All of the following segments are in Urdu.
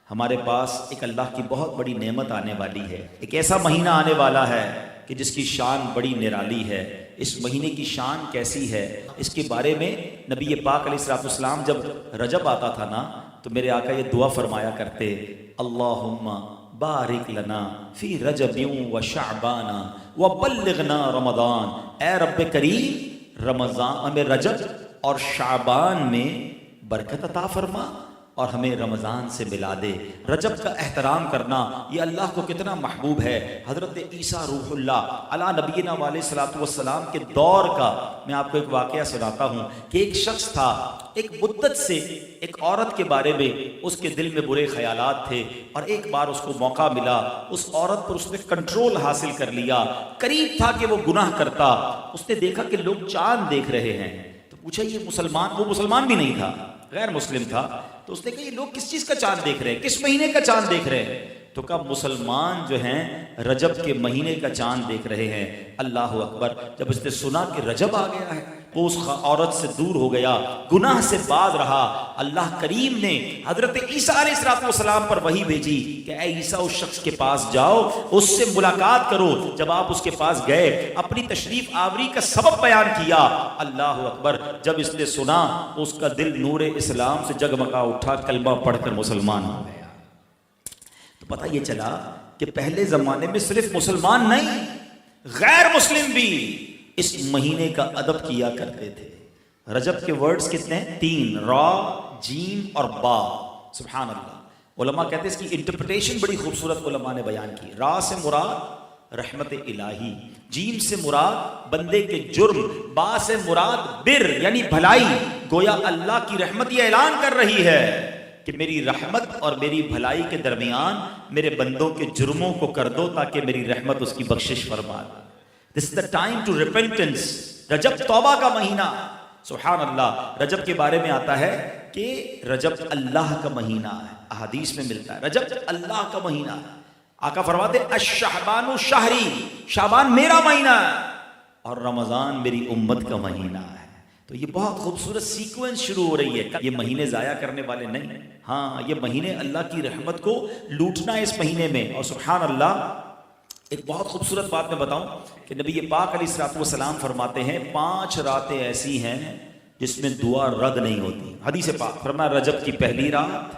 ہمارے پاس ایک اللہ کی بہت بڑی نعمت آنے والی ہے، ایک ایسا مہینہ آنے والا ہے کہ جس کی شان بڑی نرالی ہے۔ اس مہینے کی شان کیسی ہے، اس کے بارے میں نبی پاک علیہ السلام جب رجب آتا تھا نا تو میرے آقا یہ دعا فرمایا کرتے، اللہم بارک لنا فی رجب و شعبان و بلغنا رمضان، اے رب کریم رمضان ہمیں رجب اور شعبان میں برکت عطا فرما اور ہمیں رمضان سے ملا دے۔ رجب کا احترام کرنا یہ اللہ کو کتنا محبوب ہے۔ حضرت عیسیٰ روح اللہ علی نبینا علیہ الصلوۃ والسلام کے دور کا میں آپ کو ایک واقعہ سناتا ہوں کہ ایک شخص تھا، ایک مدت سے ایک عورت کے بارے میں اس کے دل میں برے خیالات تھے، اور ایک بار اس کو موقع ملا، اس عورت پر اس نے کنٹرول حاصل کر لیا۔ قریب تھا کہ وہ گناہ کرتا، اس نے دیکھا کہ لوگ چاند دیکھ رہے ہیں تو پوچھا یہ مسلمان، وہ مسلمان بھی نہیں تھا، غیر مسلم تھا، تو اس نے کہا یہ لوگ کس چیز کا چاند دیکھ رہے ہیں، کس مہینے کا چاند دیکھ رہے ہیں؟ تو کہا مسلمان جو ہیں رجب کے مہینے کا چاند دیکھ رہے ہیں۔ اللہ اکبر! جب اس نے سنا کہ رجب آ گیا ہے وہ اس عورت سے دور ہو گیا، گناہ سے باز رہا۔ اللہ کریم نے حضرت عیسیٰ علیہ السلام پر وحی بھیجی کہ اے عیسیٰ اس شخص کے پاس جاؤ، اس سے ملاقات کرو۔ جب آپ اس کے پاس گئے، اپنی تشریف آوری کا سبب بیان کیا۔ اللہ اکبر! جب اس نے سنا اس کا دل نور اسلام سے جگمگا اٹھا، کلمہ پڑھ کر مسلمان ہو گیا۔ تو پتہ یہ چلا کہ پہلے زمانے میں صرف مسلمان نہیں، غیر مسلم بھی اس مہینے کا ادب کیا کرتے تھے۔ رجب کے ورڈز کتنے ہیں؟ 3، را، جیم اور با۔ سبحان اللہ! علماء کہتے ہیں اس کی انٹرپریٹیشن بڑی خوبصورت علماء نے بیان کی۔ را سے مراد رحمت الہی، جیم سے مراد بندے کے جرم، با سے مراد بر یعنی بھلائی۔ گویا اللہ کی رحمت یہ اعلان کر رہی ہے کہ میری رحمت اور میری بھلائی کے درمیان میرے بندوں کے جرموں کو کر دو تاکہ میری رحمت اس کی بخشش فرما دے۔ This is the time to repentance۔ رجب توبہ کا مہینہ۔ سبحان اللہ! رجب کے بارے میں آتا ہے کہ رجب اللہ کا مہینہ ہے، احادیث میں ملتا ہے رجب اللہ کا مہینہ ہے۔ آقا فرماتے الشعبان شہری، شعبان میرا مہینہ ہے اور رمضان میری امت کا مہینہ ہے۔ تو یہ بہت خوبصورت سیکوینس شروع ہو رہی ہے۔ یہ مہینے ضائع کرنے والے نہیں، ہاں یہ مہینے اللہ کی رحمت کو لوٹنا ہے اس مہینے میں۔ اور سبحان اللہ! ایک بہت خوبصورت بات میں بتاؤں کہ نبی پاک علیہ السلام فرماتے ہیں 5 راتیں ایسی ہیں جس میں دعا رد نہیں ہوتی۔ حدیث پاک فرمایا رجب کی پہلی رات،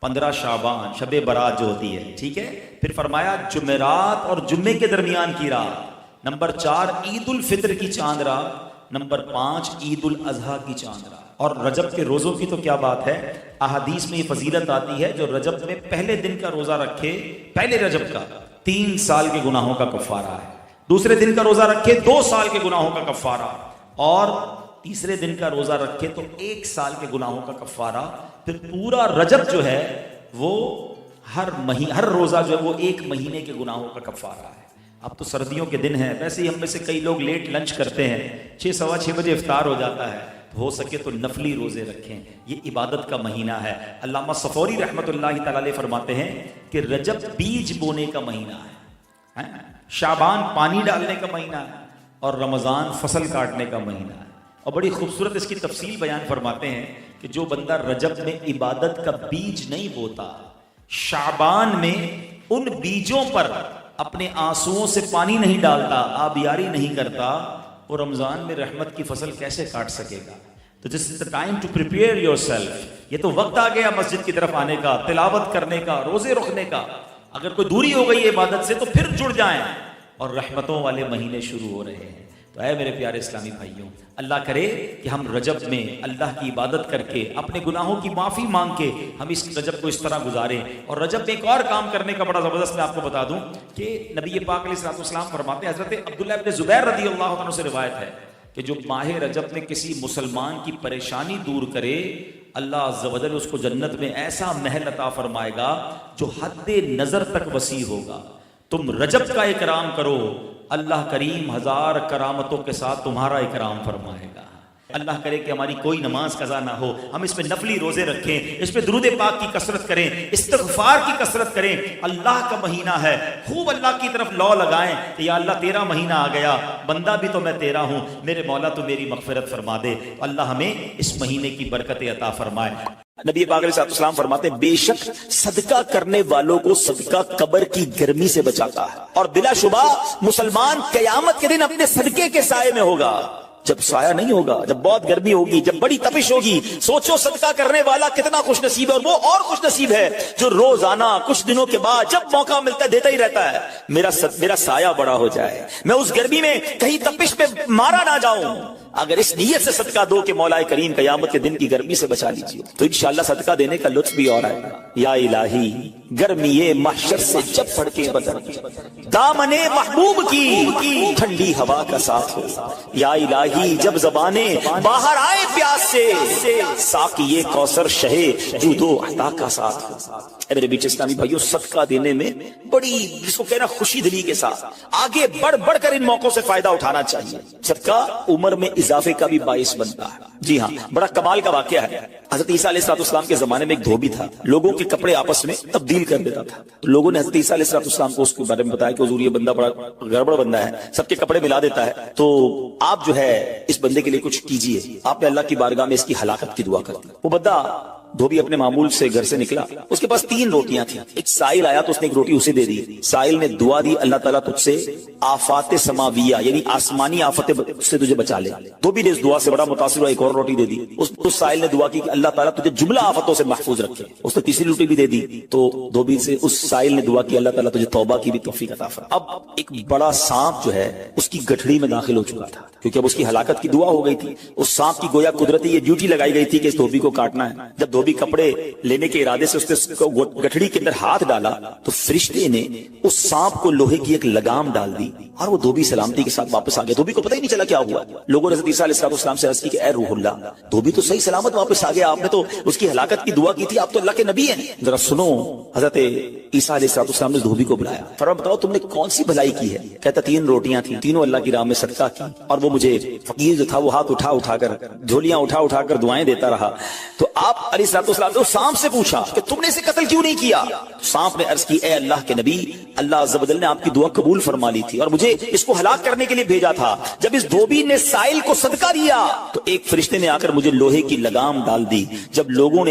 15 شعبان شب برات جو ہوتی ہے، ٹھیک ہے، پھر فرمایا جمعرات اور جمعے کے درمیان کی رات، نمبر 4 عید الفطر کی چاند رات، نمبر 5 عید الاضحیٰ کی چاند رات۔ اور رجب کے روزوں کی تو کیا بات ہے، احادیث میں یہ فضیلت آتی ہے جو رجب میں پہلے دن کا روزہ رکھے، پہلے رجب کا 3 سال کے گناہوں کا کفارہ ہے، دوسرے دن کا روزہ رکھے 2 سال کے گناہوں کا کفارہ، اور تیسرے دن کا روزہ رکھے تو 1 سال کے گناہوں کا کفارہ۔ پھر پورا رجب جو ہے وہ ہر روزہ جو ہے وہ 1 مہینے کے گناہوں کا کفارہ ہے۔ اب تو سردیوں کے دن ہیں، ویسے ہی ہم میں سے کئی لوگ لیٹ لنچ کرتے ہیں، 6 سوا 6 بجے افطار ہو جاتا ہے، ہو سکے تو نفلی روزے رکھیں، یہ عبادت کا مہینہ ہے۔ علامہ صفوری رحمۃ اللہ تعالی علیہ فرماتے ہیں کہ رجب بیج بونے کا مہینہ ہے، شعبان پانی ڈالنے کا مہینہ ہے، اور رمضان فصل کاٹنے کا مہینہ ہے۔ اور بڑی خوبصورت اس کی تفصیل بیان فرماتے ہیں کہ جو بندہ رجب میں عبادت کا بیج نہیں بوتا، شعبان میں ان بیجوں پر اپنے آنسوؤں سے پانی نہیں ڈالتا، آبیاری نہیں کرتا، وہ رمضان میں رحمت کی فصل کیسے کاٹ سکے گا؟ تو this is the time to prepare yourself. یہ تو وقت آ گیا مسجد کی طرف آنے کا، تلاوت کرنے کا، روزے رکھنے کا۔ اگر کوئی دوری ہو گئی ہے عبادت سے تو پھر جڑ جائیں، اور رحمتوں والے مہینے شروع ہو رہے ہیں۔ تو اے میرے پیارے اسلامی بھائیوں، اللہ کرے کہ ہم رجب میں اللہ کی عبادت کر کے، اپنے گناہوں کی معافی مانگ کے ہم اس رجب کو اس طرح گزاریں۔ اور رجب میں ایک اور کام کرنے کا بڑا زبردست میں آپ کو بتا دوں کہ نبی پاک علیہ السلام فرماتے ہیں، حضرت عبداللہ ابن زبیر رضی اللہ عنہ سے روایت ہے کہ جو ماہ رجب میں کسی مسلمان کی پریشانی دور کرے، اللہ عز و جل اس کو جنت میں ایسا محل عطا فرمائے گا جو حد نظر تک وسیع ہوگا۔ تم رجب کا اکرام کرو، اللہ کریم 1000 کرامتوں کے ساتھ تمہارا اکرام فرمائے گا۔ اللہ کرے کہ ہماری کوئی نماز قضا نہ ہو، ہم اس میں نفلی روزے رکھیں، اس میں درود پاک کی کثرت کریں، استغفار کی کثرت کریں۔ اللہ کا مہینہ ہے، خوب اللہ کی طرف لو لگائیں کہ یا اللہ تیرا مہینہ آ گیا، بندہ بھی تو میں تیرا ہوں، میرے مولا تو میری مغفرت فرما دے۔ اللہ ہمیں اس مہینے کی برکتیں عطا فرمائے۔ نبی پاک علیہ السلام فرماتے ہیں بے شک صدقہ کرنے والوں کو صدقہ قبر کی گرمی سے بچاتا ہے، اور بلا شبہ مسلمان قیامت کے دن اپنے صدقے کے سائے میں ہوگا۔ جب سایہ نہیں ہوگا، جب بہت گرمی ہوگی، جب بڑی تپش ہوگی، سوچو صدقہ کرنے والا کتنا خوش نصیب ہے، اور وہ اور خوش نصیب ہے جو روزانہ کچھ دنوں کے بعد جب موقع ملتا ہے دیتا ہی رہتا ہے، میرا سایہ بڑا ہو جائے، میں اس گرمی میں کہیں تپش پہ مارا نہ جاؤں۔ اگر اس نیت سے صدقہ دو کہ مولا کریم قیامت کے دن کی گرمی سے بچا لیجیے، تو انشاءاللہ صدقہ دینے کا لطف بھی اور آئے گا۔ یا الہی گرمی محشر سے جب پڑھ کے بدر دامن محبوب کی ٹھنڈی ہوا کا ساتھ ہو، یا الہی جب زبانیں باہر آئے پیاس سے ساقی کوثر شہے جود و عطا کا ساتھ ہو۔ اے میرے بیچ اسلامی بھائیوں، صدقہ دینے میں بڑی جس کو کہنا خوشی دلی کے ساتھ آگے بڑھ بڑھ کر ان موقعوں سے فائدہ اٹھانا چاہیے۔ صدقہ عمر میں اضافے کا بھی باعث بنتا ہے۔ جی ہاں، بڑا کمال کا واقعہ ہے۔ حضرت عیسیٰ علیہ السلام کے زمانے میں ایک دھوبی تھا، لوگوں کے کپڑے آپس میں تبدیل کر دیتا تھا۔ لوگوں نے حضرت عیسیٰ علیہ السلام کو اس کے بارے میں بتایا کہ حضور یہ بندہ بڑا گڑبڑ بندہ ہے، سب کے کپڑے ملا دیتا ہے، تو آپ جو ہے اس بندے کے لیے کچھ کیجیے۔ آپ نے اللہ کی بارگاہ میں اس کی ہلاکت کی دعا کر دی۔ وہ بندہ دھوبی اپنے معمول سے گھر سے نکلا، اس کے پاس 3 روٹیاں تھیں۔ ایک سائل آیا تو اس نے ایک روٹی اسے دے دی۔ سائل نے دعا دی، اللہ تعالیٰ تجھ سے آفات سماویہ یعنی آسمانی آفت سے تجھے بچا لے۔ دھوبی نے اس دعا سے بڑا متاثر ہوا، ایک اور روٹی دے دی۔ اس سائل نے دعا کی کہ اللہ تعالیٰ تجھے جملہ آفتوں سے محفوظ رکھے۔ اس نے تیسری روٹی بھی دے دی، تو دھوبی سے اس سائل نے دعا کی اللہ تعالیٰ تجھے توبہ کی بھی توفیق عطا فرما۔ اب ایک بڑا سانپ جو ہے اس کی گٹھڑی میں داخل ہو چکا تھا، کیونکہ اب اس کی ہلاکت کی دعا ہو گئی تھی۔ اس سانپ کی گویا قدرتی یہ ڈیوٹی لگائی گئی تھی کہ اس دھوبی کو کاٹنا ہے۔ جب دھوبی کپڑے لینے کے ارادے سے اس نے گٹھڑی کے اندر ہاتھ ڈالا تو فرشتے نے اس سانپ کو لوہے کی ایک لگام ڈال دی، اور وہ دھوبی سلامتی کے ساتھ واپس آ گیا۔ دھوبی کو پتہ ہی نہیں چلا کیا ہوا۔ لوگوں نے حضرت عیسیٰ علیہ السلام سے عرض کی کہ اے روح اللہ، دھوبی تو صحیح سلامت واپس آ گیا، آپ نے تو اس کی ہلاکت کی دعا کی تھی، آپ تو اللہ کے نبی ہیں، ذرا سنو۔ حضرت عیسیٰ علیہ السلام نے دھوبی کو بلایا، فرمایا بتاؤ تم نے کون سی بھلائی کی ہے؟ کہتا 3 روٹیاں تھیں، تینوں اللہ کی راہ میں صدقہ کی، اور وہ مجھے فقیر جو تھا وہ ہاتھ اٹھا کر جھولیاں اٹھا کر دعائیں دیتا رہا۔ تو آپ علیہ السلام نے اس سانپ سے پوچھا کہ تم نے اسے قتل کیوں نہیں کیا؟ سانپ نے عرض کی اے اللہ کے نبی، اللہ عز و جل نے آپ کی دعا قبول فرما لی تھی اور مجھے اس کو ہلاک کرنے کے لیے بھیجا تھا۔ جب اس دھوبی نے سائل کو صدقہ دیا تو ایک فرشتے نے آ کر مجھے لوہے کی لگام ڈال دی۔ جب لوگوں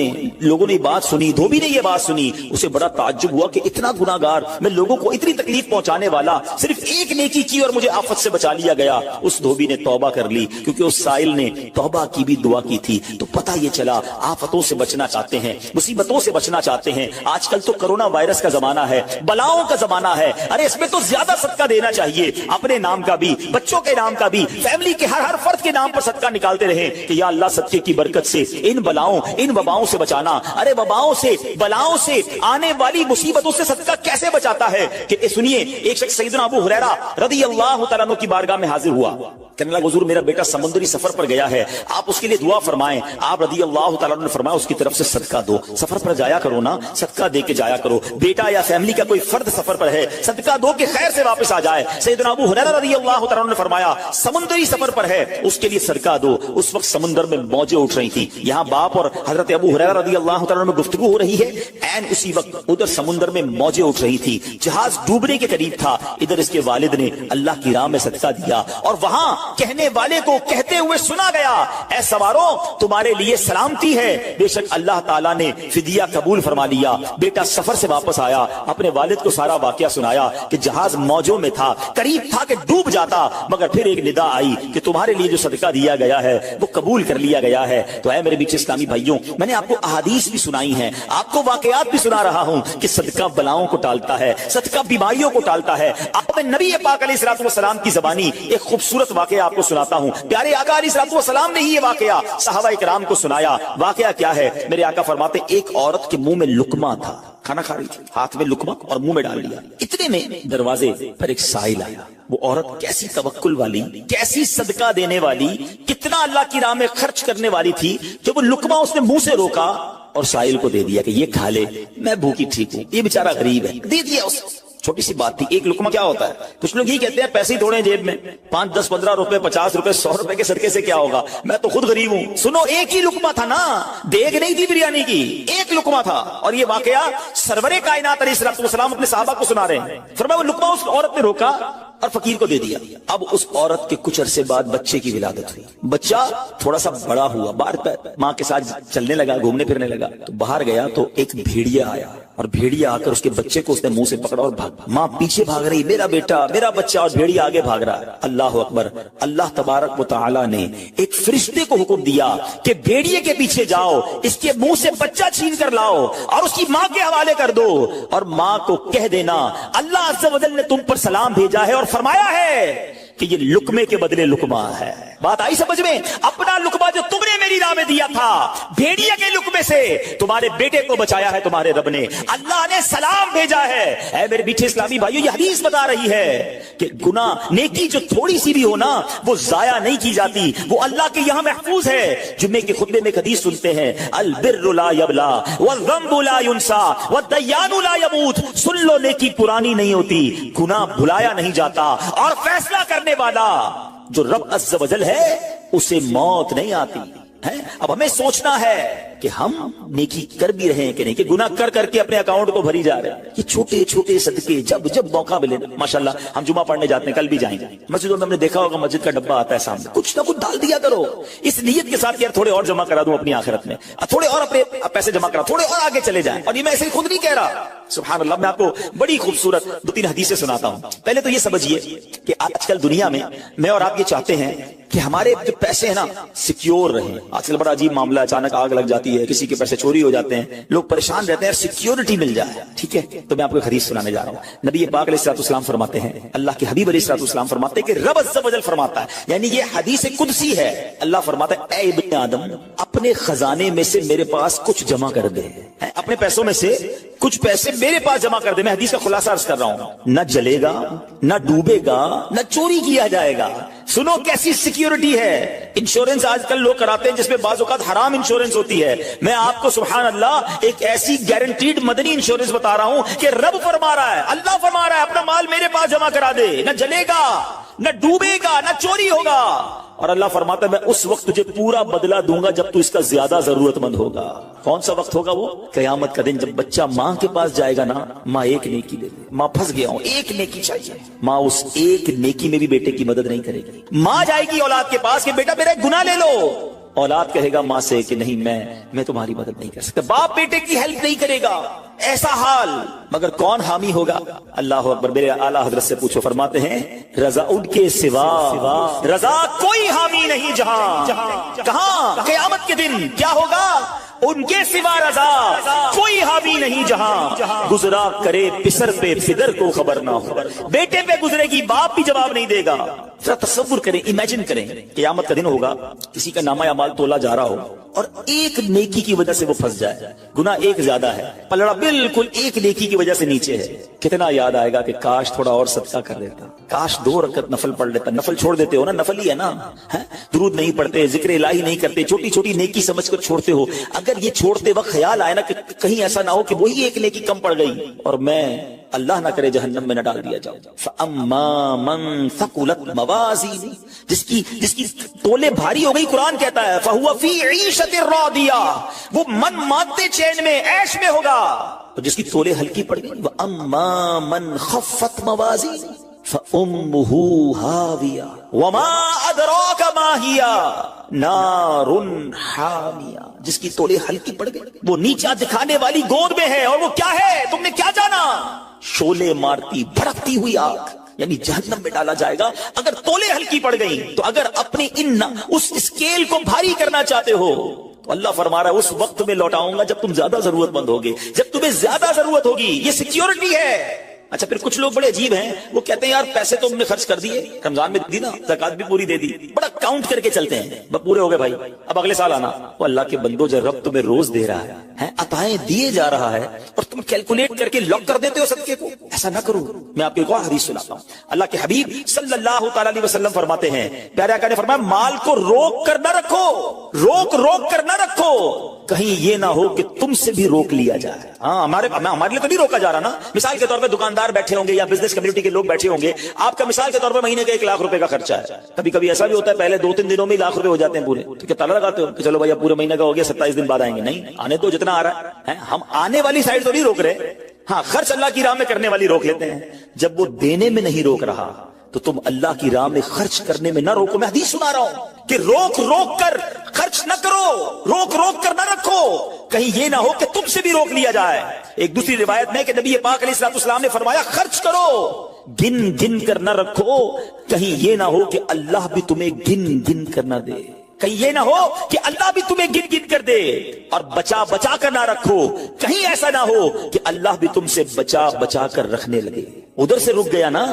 نے بات سنی، دھوبی نے یہ بات سنی، اسے بڑا تعجب ہوا کہ اتنا گناہگار میں، لوگوں کو اتنی تکلیف پہنچانے والا، صرف ایک نیکی کی اور مجھے آفت سے بچا لیا گیا۔ اس دھوبی نے توبہ کر لی، کیونکہ اس سائل نے توبہ کی بھی دعا کی تھی۔ تو پتہ یہ چلا آفتوں سے بچنا چاہتے ہیں، مصیبتوں سے بچنا چاہتے ہیں۔ آج کل تو کرونا وائرس کا زمانہ ہے، بلاؤں کا زمانہ ہے، ارے اس میں تو زیادہ صدقہ دینا چاہیے، اپنے نام کا بھی، بچوں کے نام کا بھی، فیملی کے ہر فرد کے نام پر صدقہ نکالتے رہیں کہ یا اللہ صدقے کی برکت سے ان بلاؤں ان وباؤں سے بچانا۔ ارے وباؤں سے، بلاؤں سے، آنے والی مصیبتوں سے صدقہ کیسے بچاتا ہے کہ سنیے، ایک شخص سیدنا ابو ہریرہ رضی اللہ تعالیٰ عنہ کی بارگاہ میں حاضر ہوا، کہنے لگا حضور میرا بیٹا سمندری سفر پر گیا ہے، آپ اس کے لیے دعا فرمائیں۔ آپ رضی اللہ تعالیٰ عنہ نے فرمایا اس کی طرف سے صدقہ دو، سفر پر جایا کرو نا، صدقہ دے کے جایا کرو، بیٹا یا فیملی کا کوئی فرد سفر پر ہے، صدقہ دو کہ خیر سے واپس آ جائے۔ سیدنا ابو ہریرہ رضی اللہ تعالیٰ عنہ نے فرمایا سمندری سفر پر ہے، اس کے لیے صدقہ دو۔ اس وقت سمندر میں موجیں اٹھ رہی تھیں، یہاں باپ اور حضرت ابو ہریرہ رضی اللہ تعالیٰ عنہ میں گفتگو ہو رہی ہے، عین اسی وقت ادھر سمندر میں موجیں اٹھ رہی تھی، جہاز ڈوبنے کے قریب تھا، ادھر اس کے والد نے اللہ کی راہ میں صدقہ دیا، اور وہاں کہنے والے کو کہتے ہوئے سنا گیا اے سواروں تمہارے لیے سلامتی ہے، بے شک اللہ تعالیٰ نے فدیہ قبول فرما لیا۔ بیٹا سفر سے واپس آیا، اپنے والد کو سارا واقعہ سنایا کہ جہاز موجوں میں تھا، قریب تھا کہ ڈوب جاتا، مگر پھر ایک ندا آئی کہ تمہارے لیے جو صدقہ دیا گیا ہے وہ قبول کر لیا گیا ہے۔ تو اے میرے بیچ اسلامی بھائیوں، میں نے آپ کو احادیث بھی سنائی ہیں، آپ کو واقعات بھی سنا رہا ہوں کہ صدقہ بلاؤں کو ٹالتا ہے، صدقہ بیماریوں کو ٹالتا ہے۔ آپ نبی پاک علیہ الصلوۃ والسلام کی زبانی ایک خوبصورت واقعہ آپ کو سناتا ہوں۔ پیارے آقا علیہ الصلوۃ والسلام نے ہی یہ واقعہ صحابہ کرام کو سنایا۔ واقعہ کیا ہے؟ میرے آقا فرماتے ایک عورت کے منہ میں لقمہ تھا، کھانا کھا رہی تھی، ہاتھ میں لقمہ اور منہ میں ڈال لیا، اتنے میں دروازے پر ایک سائل آیا۔ وہ عورت کیسی توکل والی، کیسی صدقہ دینے والی، کتنا اللہ کی راہ میں خرچ کرنے والی تھی کہ وہ لقمہ اس نے منہ سے روکا اور سائل کو دے دیا کہ یہ کھا لے، میں بھوکی ٹھیک ہوں، یہ بیچارہ غریب ہے، دے دیا اس۔ چھوٹی سی بات تھی، ایک لقمہ کیا ہوتا ہے؟ کچھ لوگ ہی کہتے ہیں پیسے ہی تھوڑے جیب میں، 5 10 15 روپے 50 روپے 100 روپے کے صدقے سے کیا ہوگا، میں تو خود غریب ہوں۔ سنو، ایک ہی لقمہ تھا نا، دیگ نہیں تھی بریانی کی، ایک لقمہ تھا، اور یہ واقعہ سرور کائنات علیہ السلام اپنے صحابہ کو سنا رہے ہیں۔ فرمایا وہ لقمہ اس عورت نے روکا اور فقیر کو دے دیا. اب اس عورت کے کچھ عرصے بعد بچے کی ولادت ہوئی. بچہ تھوڑا سا بڑا ہوا, باہر ماں کے ساتھ چلنے لگا, گھومنے پھرنے لگا. تو باہر گیا تو ایک بھیڑیا آیا, اور بھیڑیا آ کر اس کے بچے کو اس نے منہ سے پکڑا اور بھاگ. ماں پیچھے بھاگ رہی, میرا بیٹا میرا بچہ, اور بھیڑیا آگے بھاگ رہا. اللہ اکبر. اللہ تبارک و تعالی نے ایک فرشتے کو حکم دیا کہ بھیڑیے کے پیچھے جاؤ, اس کے منہ سے بچہ چھین کر لاؤ اور اس کی ماں کے حوالے کر دو, اور ماں کو کہہ دینا اللہ عز و جل نے تم پر سلام بھیجا ہے اور فرمایا ہے کہ یہ لقمے کے بدلے لقمہ ہے. بات آئی سمجھ میں؟ اپنا لقمہ جو تم نے میری راہ میں دیا تھا, بھیڑیا کے لقمے سے تمہارے بیٹے کو بچایا ہے تمہارے رب نے. اللہ نے سلام بھیجا ہے. اے میرے میٹھے اسلامی بھائیو, یہ حدیث بتا رہی ہے کہ گناہ نیکی جو تھوڑی سی بھی ہو نا, وہ ضائع نہیں کی جاتی, وہ اللہ کے یہاں محفوظ ہے. جمعے کے خطبے میں ایک حدیث سنتے ہیں, البر لا یبلا والذنب لا ینسا والدیان لا یموت. سن لو, نیکی پرانی نہیں ہوتی, گناہ بھلایا نہیں جاتا, اور فیصلہ کرنے والا جو رب عز و جل ہے اسے موت نہیں آتی ہے. اب ہمیں سوچنا ہے کہ ہم نیکی کر بھی رہے ہیں کہ نہیں, کہ گناہ کر کر کے اپنے اکاؤنٹ کو بھری جا رہے ہیں. یہ چھوٹے چھوٹے صدقے جب جب موقع ملے, ماشاءاللہ ہم جمعہ پڑھنے جاتے ہیں, کل بھی جائیں گے. مسجدوں میں ہم نے دیکھا ہوگا مسجد کا ڈبہ آتا ہے سامنے, کچھ نہ کچھ ڈال دیا کرو اس نیت کے ساتھ کہ یار تھوڑے اور جمع کرا دوں اپنی آخرت میں, تھوڑے اور اپنے پیسے جمع کرا, تھوڑے اور آگے چلے جائیں. اور یہ میں ایسے ہی خود نہیں کہہ رہا, سبحان اللہ. میں آپ کو بڑی خوبصورت 2-3 حدیثیں سناتا ہوں. پہلے تو یہ سمجھیے کہ آج کل دنیا میں اور آپ یہ چاہتے ہیں کہ ہمارے جو پیسے ہیں نا سیکیور رہیں. آج کل بڑا عجیب معاملہ, اچانک آگ لگ جاتی ہے, کسی کے پیسے چوری ہو جاتے ہیں, لوگ پریشان رہتے ہیں, سیکیورٹی مل جائے. ٹھیک ہے, تو میں آپ کو ایک حدیث سنانے جا رہا ہوں. نبی پاک علیہ الصلوۃ والسلام فرماتے ہیں, اللہ کے حبیب علیہ الصلوۃ والسلام فرماتے ہیں کہ رب عز و جل فرماتا ہے, یعنی یہ حدیث قدسی ہے. اللہ فرماتا ہے, اے ابن آدم, اپنے خزانے میں سے میرے پاس کچھ جمع کر دے. اپنے پیسوں میں سے کچھ پیسے میرے پاس جمع کر دے. میں حدیث کا خلاصہ عرض کر رہا ہوں. نہ جلے گا, نہ ڈوبے گا, نہ چوری کیا جائے گا. سنو کیسی سیکیورٹی ہے. انشورنس آج کل لوگ کراتے ہیں جس میں بعض اوقات حرام انشورنس ہوتی ہے. میں آپ کو سبحان اللہ ایک ایسی گارنٹیڈ مدنی انشورنس بتا رہا ہوں کہ رب فرما رہا ہے, اللہ فرما رہا ہے, اپنا مال میرے پاس جمع کرا دے. نہ جلے گا, نہ ڈوبے گا, نہ چوری ہوگا. اور اللہ فرماتا ہے میں اس وقت تجھے پورا بدلہ دوں گا جب تو اس کا زیادہ ضرورت مند ہوگا. کون سا وقت ہوگا وہ؟ قیامت کا دن, جب بچہ ماں کے پاس جائے گا نا, ماں ایک نیکی دے دے, ماں پھنس گیا ہوں, ایک نیکی چاہیے. ماں اس ایک نیکی میں بھی بیٹے کی مدد نہیں کرے گی. ماں جائے گی اولاد کے پاس کہ بیٹا میرا گناہ لے لو, اولاد کہے گا ماں سے کہ نہیں میں تمہاری مدد نہیں کر سکتا. باپ بیٹے کی ہیلپ نہیں کرے گا. ایسا حال, مگر کون حامی ہوگا؟ اللہ اکبر. میرے اعلیٰ حضرت سے پوچھو, فرماتے ہیں رضا ان کے سوا رضا کوئی حامی نہیں جہاں. کہاں؟ قیامت کے دن کیا ہوگا؟ ان کے سوا رضا کوئی حامی نہیں جہاں. گزرا کرے پسر پہ پدر کو خبر نہ ہو. بیٹے پہ گزرے گی, باپ بھی جواب نہیں دے گا. ذرا تصور کریں, امیجن کریں, قیامت کا دن ہوگا, کسی کا نامہ اعمال تولا جا رہا ہو اور ایک نیکی کی وجہ سے وہ پھنس جائے. گناہ ایک زیادہ ہے, پلڑا بالکل ایک نیکی کی وجہ سے نیچے ہے. کتنا یاد آئے گا کہ کاش تھوڑا اور صدقہ کر لیتا, کاش 2 رکعت نفل پڑھ لیتا. نفل چھوڑ دیتے ہو نا, نفل ہی ہے نا, درود نہیں پڑھتے, ذکر الہی نہیں کرتے, چھوٹی چھوٹی نیکی سمجھ کر چھوڑتے ہو. اگر یہ چھوڑتے وقت خیال آئے نا کہ کہیں ایسا نہ ہو کہ وہی ایک نیکی کم پڑ گئی اور میں اللہ نہ کرے جہنم میں نہ ڈال دیا جاؤ. فَأَمَّا مَن ثَقُلَتْ مَوَازِينُهُ, جس کی تولے بھاری ہو گئی, قرآن کہتا ہے فَهُوَ فِي عِيشَةٍ رَاضِيَةٍ, وہ من مانتے چین میں عیش میں ہوگا. اور جس کی تولے ہلکی پڑ گئی, وَأَمَّا مَن خَفَّتْ مَوَازِينُهُ فَأُمُّهُ هَاوِيَةٌ وَمَا أَدْرَاكَ مَا هِيَ نَارٌ حَامِيَةٌ, جس کی تولے ہلکی پڑ گئی, وہ نیچا دکھانے والی گود میں ہے. اور وہ کیا ہے تم نے کیا جانا؟ شولے مارتی بھڑکتی ہوئی آگ, یعنی جہنم میں ڈالا جائے گا اگر تولے ہلکی پڑ گئی. تو اگر اپنی اس اسکیل کو بھاری کرنا چاہتے ہو تو اللہ فرما رہا ہے اس وقت میں لوٹاؤں گا جب تم زیادہ ضرورت مند ہوگے, جب تمہیں زیادہ ضرورت ہوگی. یہ سیکیورٹی ہے. اچھا پھر کچھ لوگ بڑے عجیب ہیں, وہ کہتے ہیں یار پیسے تو ہم نے خرچ کر دیے, رمضان میں دی نا, زکات بھی پوری دے دی, بڑا کاؤنٹ کر کے چلتے ہیں, پورے ہو گئے بھائی, اب اگلے سال آنا. وہ اللہ کے بندو, جو رب تمہیں روز دے رہا ہے, عطائیں دیے جا رہا ہے, اور تم کیلکولیٹ کر کے لاک کر دیتے ہو صدقے کو. ایسا نہ کرو. میں آپ کو ایک اور حدیث سناتا ہوں. اللہ کے حبیب صلی اللہ تعالی علیہ وسلم فرماتے ہیں, پیارے آقا نے فرمایا مال کو روک کر نہ رکھو, روک کر نہ رکھو, کہیں یہ نہ ہو کہ تم سے بھی روک لیا جائے. ہاں ہمارے لیے تو نہیں روکا جا رہا نا. مثال کے طور پہ دکاندار بیٹھے ہوں گے یا بزنس کمیونٹی کے لوگ بیٹھے ہوں گے, آپ کا مثال کے طور پر مہینے کا 1 لاکھ روپے کا خرچہ ہے. کبھی کبھی ایسا بھی ہوتا ہے پہلے 2-3 دنوں میں لاکھ روپے ہو جاتے ہیں پورے. تو کیا تالا لگاتے ہو کہ چلو بھائی اب پورے مہینے کا ہو گیا, 27 دن بعد آئیں گے؟ نہیں, آنے تو جتنا آ رہا ہے. ہم آنے والی سائڈ تو نہیں روک رہے, ہاں خرچ اللہ کی راہ میں کرنے والی روک لیتے ہیں. جب وہ دینے میں نہیں روک رہا تو تم اللہ کی راہ میں خرچ کرنے میں نہ روکو. میں حدیث سنا رہا ہوں کہ روک روک کر خرچ نہ کرو, روک روک کر نہ رکھو, کہیں یہ نہ ہو کہ تم سے بھی روک لیا جائے. ایک دوسری روایت میں کہ نبی پاک علیہ الصلوۃ والسلام نے فرمایا خرچ کرو, گن گن کر نہ رکھو, کہیں یہ نہ ہو کہ اللہ بھی تمہیں گن گن کر نہ دے, کہیں یہ نہ ہو کہ اللہ بھی تمہیں گن گن کر دے. اور بچا بچا کر نہ رکھو, کہیں ایسا نہ ہو کہ اللہ بھی تم سے بچا بچا کر رکھنے لگے. ادھر سے رک گیا نا,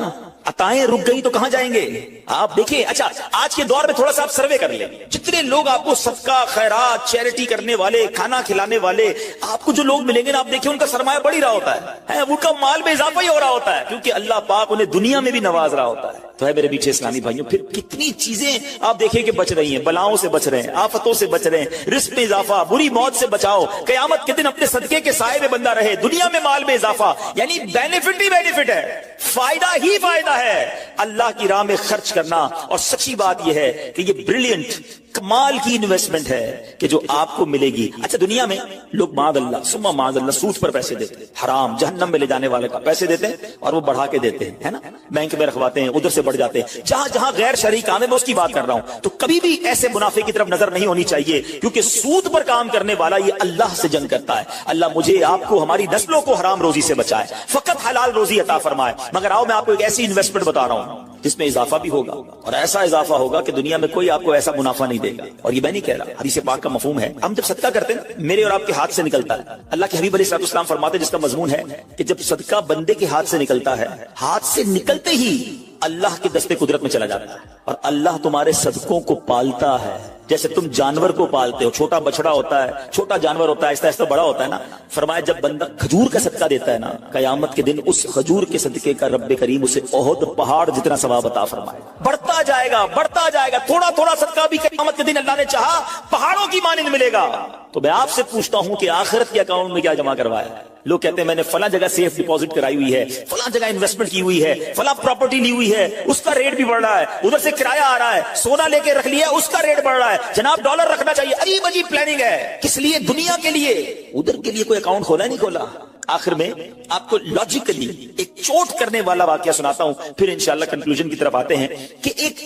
عطائیں رک گئی تو کہاں جائیں گے آپ. دیکھیں اچھا آج کے دور میں تھوڑا سا آپ سروے کر لیں, جتنے لوگ آپ کو صدقہ خیرات چیریٹی کرنے والے, کھانا کھلانے والے, آپ کو جو لوگ ملیں گے نا, آپ دیکھیں ان کا سرمایہ بڑھ ہی رہا ہوتا ہے, ان کا مال میں اضافہ ہی ہو رہا ہوتا ہے, کیونکہ اللہ پاک انہیں دنیا میں بھی نواز رہا ہوتا ہے. تو ہے میرے پیچھے اسلامی بھائیوں, پھر کتنی چیزیں آپ دیکھیں کہ بچ رہی ہیں, بلاؤں سے بچ رہے ہیں, آفتوں سے بچ رہے ہیں, رزق میں اضافہ, بری موت سے بچاؤ, قیامت کے دن اپنے صدقے کے سائے میں بندہ رہے, دنیا میں مال میں اضافہ, یعنی بینیفٹ ہی بینیفٹ ہے, فائدہ ہی فائدہ ہے اللہ کی راہ میں خرچ کرنا. اور سچی بات یہ ہے کہ یہ بریلینٹ کمال کی انویسٹمنٹ ہے کہ جو آپ کو ملے گی. اچھا دنیا میں لوگ معاذ اللہ ثم معاذ اللہ سود پر پیسے دیتے ہیں, حرام جہنم میں لے جانے والے کا پیسے دیتے ہیں, اور وہ بڑھا کے دیتے ہیں, ہے نا, بینک میں رکھواتے ہیں, ادھر سے بڑھ جاتے ہیں. جہاں جہاں غیر شرعی کام ہے میں اس کی بات کر رہا ہوں. تو کبھی بھی ایسے منافع کی طرف نظر نہیں ہونی چاہیے, کیونکہ سود پر کام کرنے والا یہ اللہ سے جنگ کرتا ہے. اللہ مجھے آپ کو ہماری نسلوں کو حرام روزی سے بچائے, فقط حلال روزی عطا فرمائے. مگر آؤ میں آپ کو ایک ایسی انویسٹمنٹ بتا رہا ہوں جس میں اضافہ بھی ہوگا, اور ایسا اضافہ ہوگا کہ دنیا میں کوئی آپ کو ایسا منافع نہیں دے گا. اور یہ میں نہیں کہہ رہا, حدیث پاک کا مفہوم ہے. ہم جب صدقہ کرتے ہیں میرے اور آپ کے ہاتھ سے نکلتا ہے, اللہ کے حبیب علیہ الصلوۃ والسلام فرماتے ہیں جس کا مضمون ہے کہ جب صدقہ بندے کے ہاتھ سے نکلتا ہے, ہاتھ سے نکلتے ہی اللہ کے دستے قدرت میں چلا جاتا ہے, اور اللہ تمہارے صدقوں کو پالتا ہے جیسے تم جانور کو پالتے ہو. چھوٹا بچڑا ہوتا ہے, چھوٹا جانور ہوتا ہے, آہستہ آہستہ بڑا ہوتا ہے نا. فرمایا جب بندہ کھجور کا صدقہ دیتا ہے نا, قیامت کے دن اس کھجور کے صدقے کا رب کریم اسے احد پہاڑ جتنا ثواب عطا فرمائے. بڑھتا جائے گا بڑھتا جائے گا, تھوڑا تھوڑا صدقہ بھی قیامت کے دن اللہ نے چاہا پہاڑوں کی مانند ملے گا. تو میں آپ سے پوچھتا ہوں کہ آخرت کے اکاؤنٹ میں کیا جمع کروایا ہے؟ لوگ کہتے ہیں میں نے فلاں جگہ سیف ڈپازٹ کرائی ہوئی ہے, فلاں جگہ انویسٹمنٹ کی ہوئی ہے, فلاں پراپرٹی لی ہوئی ہے, اس کا ریٹ بھی بڑھ رہا ہے, ادھر سے کرایہ آ رہا ہے, سونا لے کے رکھ لیا اس کا ریٹ بڑھ رہا ہے, جناب ڈالر رکھنا چاہیے. عجیب عجیب پلاننگ ہے, کس لیے؟ دنیا کے لیے. ادھر کے لیے کوئی اکاؤنٹ کھولا نہیں کھولا. آخر میں آپ کو لاجیکلی ایک چوٹ کرنے والا واقعہ سناتا ہوں, پھر انشاءاللہ کنکلوژن کی طرف آتے ہیں. کہ ایک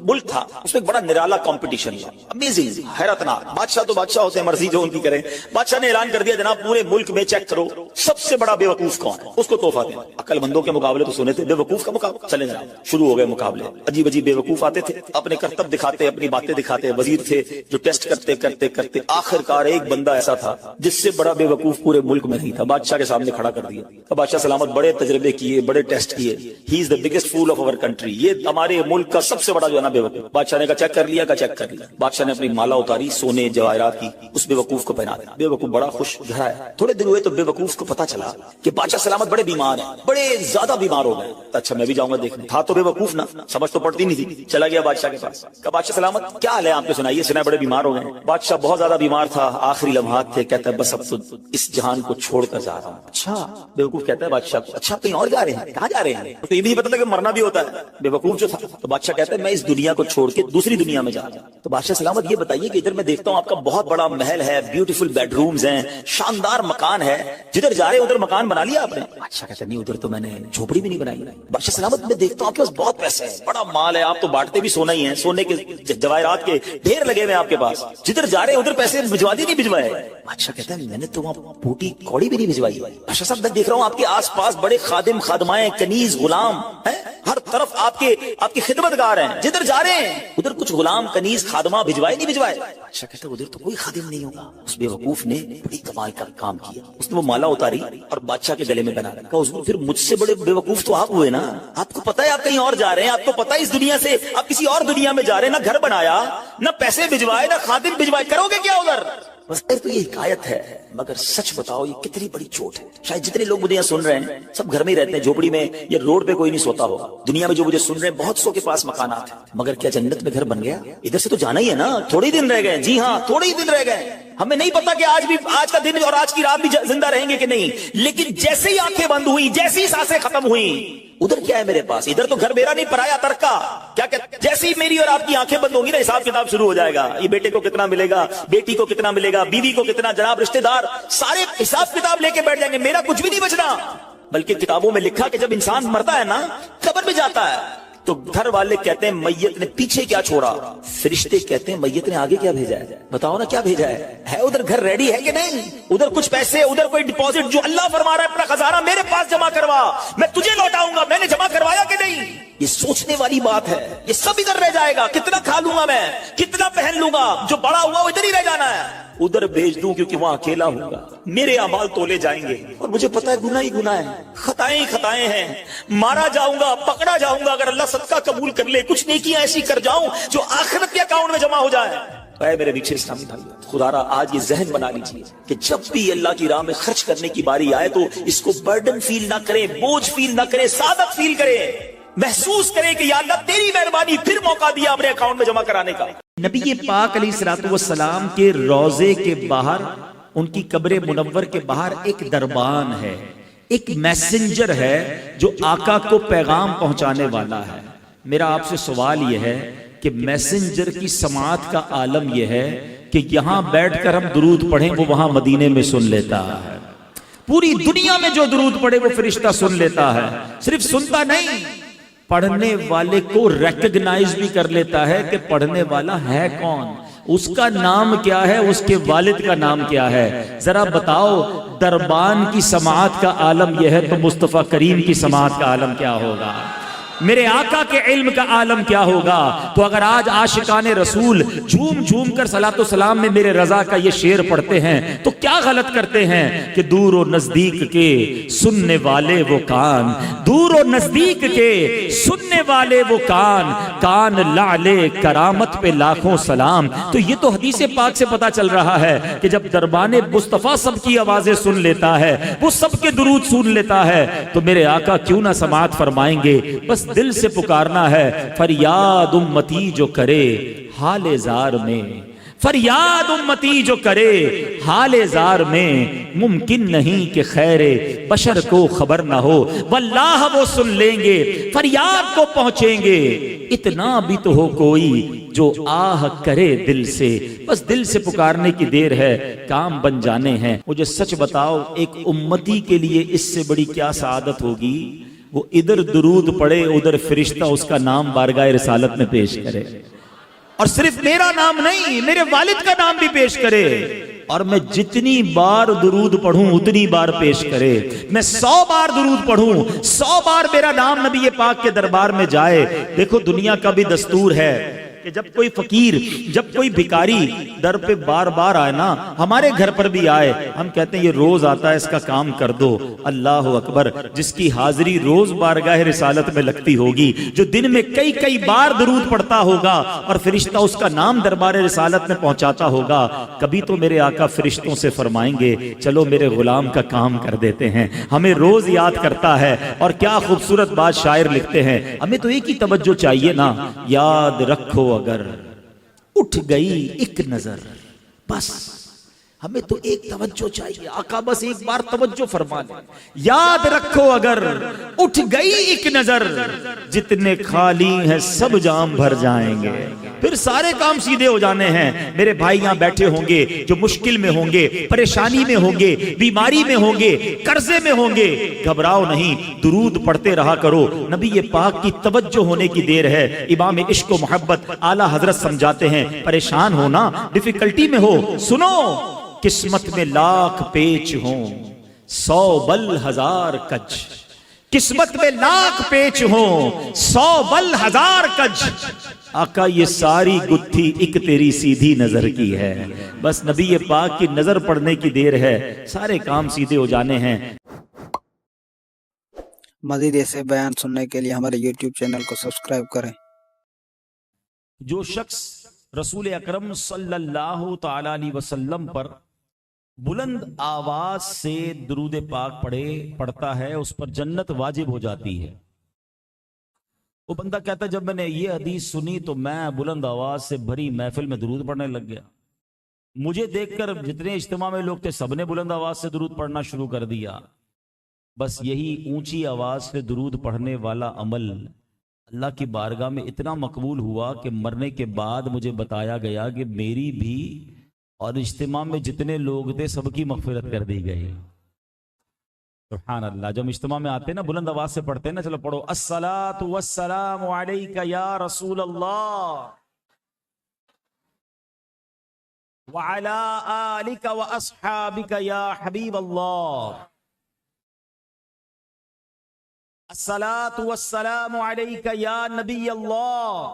ملک تھا, اس میں ایک بڑا نرالا کمپٹیشن ہوا, امیزنگ, حیرتناک. بادشاہ تو بادشاہ ہوتے ہیں, مرضی جو ان کی کریں. بادشاہ نے اعلان کر دیا جناب پورے ملک میں چیک کرو سب سے بڑا بے وقوف کون ہے, اس کو تحفہ دیں. عقل مندوں کے مقابلے تو سنے تھے, بے وقوف کا مقابلہ. چلے جناب شروع ہو گئے مقابلے. عجیب عجیب بے وقوف آتے تھے, اپنے کرتب دکھاتے, اپنی باتیں دکھاتے. وزیر تھے جو ٹیسٹ کرتے کرتے کرتے آخرکار ایک بندہ ایسا تھا جس سے بڑا بے وقوف پورے ملک میں نہیں تھا, بادشاہ کے سامنے کھڑا کر دیا. بادشاہ سلامت بڑے تجربے کیے, بڑے ٹیسٹ کیے. He is the biggest fool of our country, یہ ہمارے ملک کا سب سے بڑا جو ہے نا بے وقوف. بادشاہ نے کہا چیک کر لیا, کا چیک کر لیا. بادشاہ نے اپنی مالا اتاری سونے جواہرات کی, اس بے وقوف کو پہنا دیا. بے وقوف بڑا خوش گھر آیا. تھوڑے دن ہوئے تو بے وقوف کو پتا چلا کہ بادشاہ سلامت بڑے بیمار ہیں, بڑے زیادہ بیمار ہو گئے. اچھا میں بھی جاؤں گا دیکھنے. تھا تو بے وقوف نا, سمجھ تو پڑتی نہیں تھی. چلا گیا بادشاہ کے پاس. کہا بادشاہ سلامت کیا حال ہے آپ نے, سنائیے. سنا بڑے بیمار ہو گئے. بادشاہ بہت زیادہ بیمار تھا, آخری لمحات تھے. کہتا ہے بس اب تو اس جہان کو چھوڑ کر جا رہا ہوں. اچھا بے وقوف کہتا ہے بادشاہ کو, اچھا کہیں اور جا رہے ہیں, کہاں جا رہے ہیں؟ تو یہ بھی پتا تھا کہ مرنا بھی ہوتا ہے. بے وقوف جو تھا. تو بادشاہ کہتا ہے میں اس دنیا کو چھوڑ کے دوسری دنیا میں جا رہا ہوں. تو بادشاہ سلامت یہ بتائیے کہ ادھر میں دیکھتا ہوں آپ کا بہت بڑا محل ہے, بیوٹیفل بیڈ رومز ہیں, شاندار مکان ہے, جدھر جا رہے ادھر مکان بنا لیا آپ نے؟ بادشاہ کہتا نہیں ادھر تو میں نے جھوپڑی بھی نہیں بنائی. بادشاہ سلامت میں دیکھتا ہوں آپ کے پاس بہت پیسے ہیں, بڑا مال ہے, آپ تو بانٹتے بھی سونا ہی ہیں, سونے کے جواہرات کے ڈھیر لگے ہوئے آپ کے پاس, جدھر جا رہے ادھر پیسے بھجوا دی نہیں بھجوائے؟ بادشاہ کہتا ہے میں نے تو وہاں بوٹی کوڑی بھی نہیں بھجوائی. بادشاہ صاحب میں دیکھ رہا ہوں آپ کے آس پاس بڑے خادم خادمائیں, کنیز غلام ہیں, ہر طرف آپ کی خدمت گار ہیں, جدھر جا رہے ہیں ادھر کچھ غلام کنیز خادمہ بھجوائے نہیں بھجوائے؟ بادشاہ کہتا ہے ادھر تو کوئی خادم نہیں ہوگا. اس بے وقوف نے بڑی کمال کا کام کیا, اس نے وہ مالا اتاری اور بادشاہ کے گلے میں بنا رکھا. اس کو پھر مجھ سے بڑے بے وقوف تو آپ ہوئے نا, آپ کو پتا ہے آپ کہیں اور جا رہے ہیں, آپ کو پتا ہے اس دنیا سے آپ کسی اور دنیا میں جا رہے ہیں, نہ گھر بنایا, نہ پیسے بھجوائے, نہ خادم بھجوائے, کرو گے کیا ادھر؟ بس تو یہ حکایت ہے, مگر سچ بتاؤ یہ کتنی بڑی چوٹ ہے. شاید جتنے لوگ مجھے یہاں سن رہے ہیں سب گھر میں ہی رہتے ہیں, جھوپڑی میں یا روڈ پہ کوئی نہیں سوتا ہوگا. دنیا میں جو مجھے سن رہے ہیں بہت سو کے پاس مکانات ہیں, مگر کیا جنت میں گھر بن گیا؟ ادھر سے تو جانا ہی ہے نا, تھوڑے دن رہ گئے. جی ہاں تھوڑے ہی دن رہ گئے. ہمیں نہیں پتا کہ آج کا دن اور آج کی رات بھی زندہ رہیں گے کہ نہیں, لیکن جیسے ہی آنکھیں بند ہوئی, جیسے ہی سانسیں ختم ہوئی, ادھر کیا ہے میرے پاس؟ ادھر تو گھر میرا نہیں, پرایا ترکا. کیا جیسے ہی میری اور آپ کی آنکھیں بند ہوں گی نا, حساب کتاب شروع ہو جائے گا. یہ بیٹے کو کتنا ملے گا, بیٹی کو کتنا ملے گا, بیوی کو کتنا, جناب رشتہ دار سارے حساب کتاب لے کے بیٹھ جائیں گے. میرا کچھ بھی نہیں بچنا. بلکہ کتابوں میں لکھا کہ جب انسان مرتا ہے نا, قبر میں جاتا ہے, تو گھر والے کہتے ہیں میت نے پیچھے کیا چھوڑا؟ فرشتے کہتے ہیں میت نے آگے کیا بھیجا ہے؟ بتاؤ نا کیا بھیجا ہے ادھر گھر ریڈی ہے کہ نہیں؟ ادھر کچھ پیسے، ادھر کوئی ڈپازٹ جو اللہ فرما رہا ہے اپنا خزانہ میرے پاس جمع کروا، میں تجھے لوٹاؤں گا، میں نے جمع کروایا کہ نہیں؟ یہ سوچنے والی بات ہے. یہ سب ادھر رہ جائے گا، کتنا کھا لوں گا میں، کتنا پہن لوں گا، جو بڑا ہوا وہ ادھر ہی رہ جانا ہے. ادھر بھیج دوں کیونکہ وہاں اکیلا ہوں گا، میرے اعمال تولے جائیں گے اور مجھے پتا ہے گناہ ہی گناہ ہے، خطائیں ہی خطائیں ہیں، مارا جاؤں گا، پکڑا جاؤں گا. اگر اللہ صدقہ قبول کر لے، کچھ نیکیاں ایسی کر جاؤں جو آخرت کے اکاؤنٹ میں جمع ہو جائے. اے میرے پیچھے اسلامی بھائی، خدا را آج یہ ذہن بنا لیجیے کہ جب بھی اللہ کی راہ میں خرچ کرنے کی باری آئے تو اس کو برڈن فیل نہ کرے، بوجھ فیل نہ کرے، سعادت فیل کرے، محسوس کرے کہ یا اللہ تیری مہربانی، پھر موقع دیا اپنے اکاؤنٹ میں جمع کرانے کا. نبی پاک علیہ الصلوۃ والسلام کے روضے کے باہر، ان کی قبر منور کے باہر ایک دربان ہے، ایک میسنجر ہے جو آقا کو پیغام پہنچانے والا ہے. میرا آپ سے سوال یہ ہے کہ میسنجر کی سماعت کا عالم یہ ہے کہ یہاں بیٹھ کر ہم درود پڑھیں وہ وہاں مدینے میں سن لیتا ہے. پوری دنیا میں جو درود پڑھے وہ فرشتہ سن لیتا ہے. صرف سنتا نہیں، پڑھنے والے کو ریکگنائز بھی کر لیتا ہے کہ پڑھنے والا ہے کون، اس کا نام کیا ہے، اس کے والد کا نام کیا ہے. ذرا بتاؤ دربان کی سماعت کا عالم یہ ہے تو مصطفیٰ کریم کی سماعت کا عالم کیا ہوگا، میرے آقا کے علم کا عالم کیا ہوگا. تو اگر آج عاشقان رسول جھوم جھوم کر صلاۃ و سلام میں میرے رضا کا یہ شعر پڑھتے ہیں تو کیا غلط کرتے ہیں کہ دور و نزدیک کے سننے والے وہ کان، دور و نزدیک کے سننے والے وہ کان، کان لعلے کرامت پہ لاکھوں سلام. تو یہ تو حدیث پاک سے پتا چل رہا ہے کہ جب دربان مصطفیٰ سب کی آوازیں سن لیتا ہے، وہ سب کے درود سن لیتا ہے، تو میرے آقا کیوں نہ سماعت فرمائیں گے. بس دل سے پکارنا ہے، فریاد امتی جو کرے حال زار میں، فریاد امتی جو کرے حال زار میں، ممکن نہیں کہ خیر بشر کو خبر نہ ہو، واللہ وہ سن لیں گے، فریاد کو پہنچیں گے. اتنا بھی تو ہو کوئی جو آہ کرے دل سے، بس دل سے پکارنے کی دیر ہے، کام بن جانے ہیں. مجھے سچ بتاؤ ایک امتی کے لیے اس سے بڑی کیا سعادت ہوگی، وہ ادھر درود پڑے ادھر فرشتہ اس کا نام بارگاہ رسالت میں پیش کرے، اور صرف میرا نام نہیں میرے والد کا نام بھی پیش کرے، اور میں جتنی بار درود پڑھوں اتنی بار پیش کرے. میں 100 بار درود پڑھوں 100 بار میرا نام نبی پاک کے دربار میں جائے. دیکھو دنیا کا بھی دستور ہے کہ جب کوئی فقیر، جب کوئی بھکاری در پہ بار بار آئے نا، ہمارے گھر پر بھی آئے، ہم کہتے ہیں یہ روز آتا ہے اس کا کام کر دو. اللہ اکبر، جس کی حاضری روز بارگاہ رسالت میں لگتی ہوگی، جو دن میں کئی کئی بار درود پڑھتا ہوگا اور فرشتہ اس کا نام دربار رسالت میں پہنچاتا ہوگا، کبھی تو میرے آقا فرشتوں سے فرمائیں گے چلو میرے غلام کا کام کر دیتے ہیں. ہمیں روز یاد کرتا ہے. اور کیا خوبصورت بات شاعر لکھتے ہیں، ہمیں تو ایک ہی توجہ چاہیے نا، یاد رکھو اگر اٹھ گئی ایک نظر، بس ہمیں تو ایک توجہ چاہیے. آقا بس ایک بار توجہ فرما لیں، یاد رکھو اگر اٹھ گئی ایک نظر، جتنے خالی ہیں سب جام بھر جائیں گے. پھر سارے کام سیدھے ہو جانے ہیں. میرے بھائی یہاں بیٹھے ہوں گے جو مشکل میں ہوں گے، پریشانی میں ہوں گے، بیماری میں ہوں گے، قرضے میں ہوں گے، گھبراؤ نہیں، درود پڑھتے رہا کرو. نبی پاک کی توجہ ہونے کی دیر ہے. امام عشق و محبت اعلیٰ حضرت سمجھاتے ہیں، پریشان ہو نا، ڈیفیکلٹی میں ہو، سنو، قسمت میں لاکھ پیچ ہوں 100 بل 1000 کج، قسمت میں لاکھ پیچ ہوں 100 بل 1000 کج. آقا یہ ساری گتھی ایک تیری سیدھی نظر کی ہے. بس نبی پاک کی نظر پڑنے کی دیر ہے، سارے کام سیدھے ہو جانے ہیں. مزید ایسے بیان سننے کے لیے ہمارے YouTube چینل کو سبسکرائب کریں. جو شخص رسول اکرم صلی اللہ تعالی علیہ وسلم پر بلند آواز سے درود پاک پڑھتا ہے، اس پر جنت واجب ہو جاتی ہے. وہ بندہ کہتا ہے جب میں نے یہ حدیث سنی تو میں بلند آواز سے بھری محفل میں درود پڑھنے لگ گیا. مجھے دیکھ کر جتنے اجتماع میں لوگ تھے سب نے بلند آواز سے درود پڑھنا شروع کر دیا. بس یہی اونچی آواز سے درود پڑھنے والا عمل اللہ کی بارگاہ میں اتنا مقبول ہوا کہ مرنے کے بعد مجھے بتایا گیا کہ میری بھی اور اجتماع میں جتنے لوگ تھے سب کی مغفرت کر دی گئی. سبحان اللہ. جب ہم اجتماع میں آتے ہیں نا بلند آواز سے پڑھتے ہیں نا, چلو پڑھو الصلاۃ والسلام علیک یا رسول اللہ وعلی آلک واصحابک یا حبیب اللہ. الصلاۃ والسلام علیک یا نبی اللہ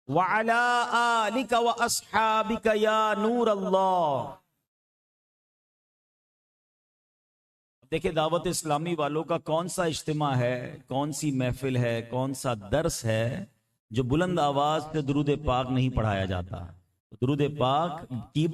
وعلی آلک واصحابک یا نور اللہ. دیکھیں دعوت اسلامی والوں کا کون سا اجتماع ہے, کون سی محفل ہے, کون سا درس ہے جو بلند آواز سے درود پاک نہیں پڑھایا جاتا. درود پاک کی